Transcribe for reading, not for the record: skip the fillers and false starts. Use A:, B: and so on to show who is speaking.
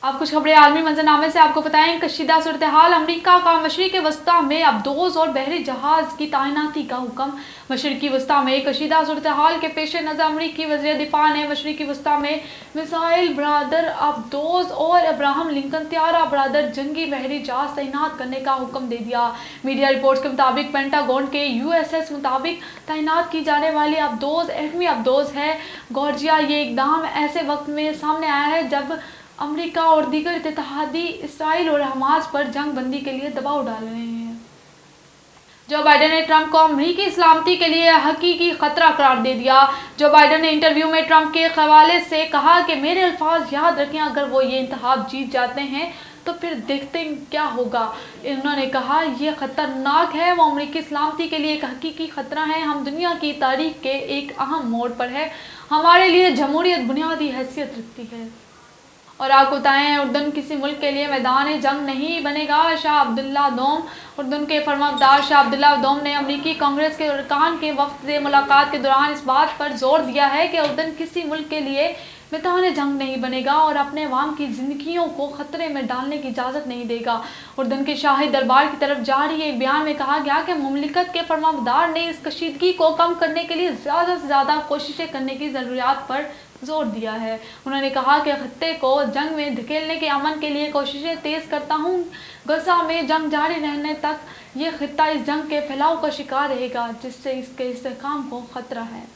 A: अब कुछ खबरें आलमी मंजरनामे से आपको बताएं। कशीदा सूरत हाल, अमरीका का मशरिक़ वस्ता में अबदोज़ और बहरी जहाज़ की तैनाती का हुक्म। मशरिक़ी वस्ता में कशीदा सूरत हाल के पेश नज़र अमरीकी वज़ीर दिफ़ा ने मशरिक़ी वस्ता में मिसाइल बरदार अबदोज़ और अब्राहम लिंकन त्यारा बरदार जंगी बहरी जहाज़ तैनात करने का हुक्म दे दिया। मीडिया रिपोर्ट्स के मुताबिक पेंटागन के USS मुताबिक तैनात की जाने वाली अबदोज़ एटमी अबदोज़ है गॉर्जिया। ये इक़दाम ऐसे वक्त में सामने आया है जब अमेरिका और दीगर इत्तेहादी इसराइल और हमास पर जंग बंदी के लिए दबाव डाल रहे हैं। जो बाइडेन ने ट्रंप को अमरीकी सलामती के लिए हकीकी खतरा करार दे दिया। जो बाइडेन ने इंटरव्यू में ट्रंप के हवाले से कहा कि मेरे अल्फाज याद रखें, अगर वो ये इंतखाब जीत जाते हैं तो फिर देखते क्या होगा। उन्होंने कहा यह खतरनाक है, वो अमरीकी सलामती के लिए एक हकीकी खतरा है। हम दुनिया की तारीख के एक अहम मोड़ पर है, हमारे लिए जमहूरियत बुनियादी हैसियत रखती है। और आपको बताएं, उर्दन किसी मुल्क के लिए मैदान जंग नहीं बनेगा। शाह अब्दुल्ला दोम, उर्दन के फरमाबरदार शाह अब्दुल्ला दोम ने अमरीकी कांग्रेस के अरकान के वफ़द से मुलाकात के दौरान इस बात पर जोर दिया है कि उर्दन किसी मुल्क के लिए मैदान जंग नहीं बनेगा और अपने अवाम की ज़िंदगियों को ख़तरे में डालने की इजाज़त नहीं देगा। उर्दन के शाही दरबार की तरफ जारी एक बयान में कहा गया कि मुमलिकत के फरमाबरदार ने इस कशीदगी को कम करने के लिए ज़्यादा से ज़्यादा कोशिशें करने की ज़रूरियात पर जोर दिया है। उन्होंने कहा कि खत्ते को जंग में धकेलने के अमन के लिए कोशिशें तेज़ करता हूँ। गजा में जंग जारी रहने तक ये खित्ता इस जंग के फैलाव का शिकार रहेगा, जिससे इसके इस्तेहकाम को खतरा है।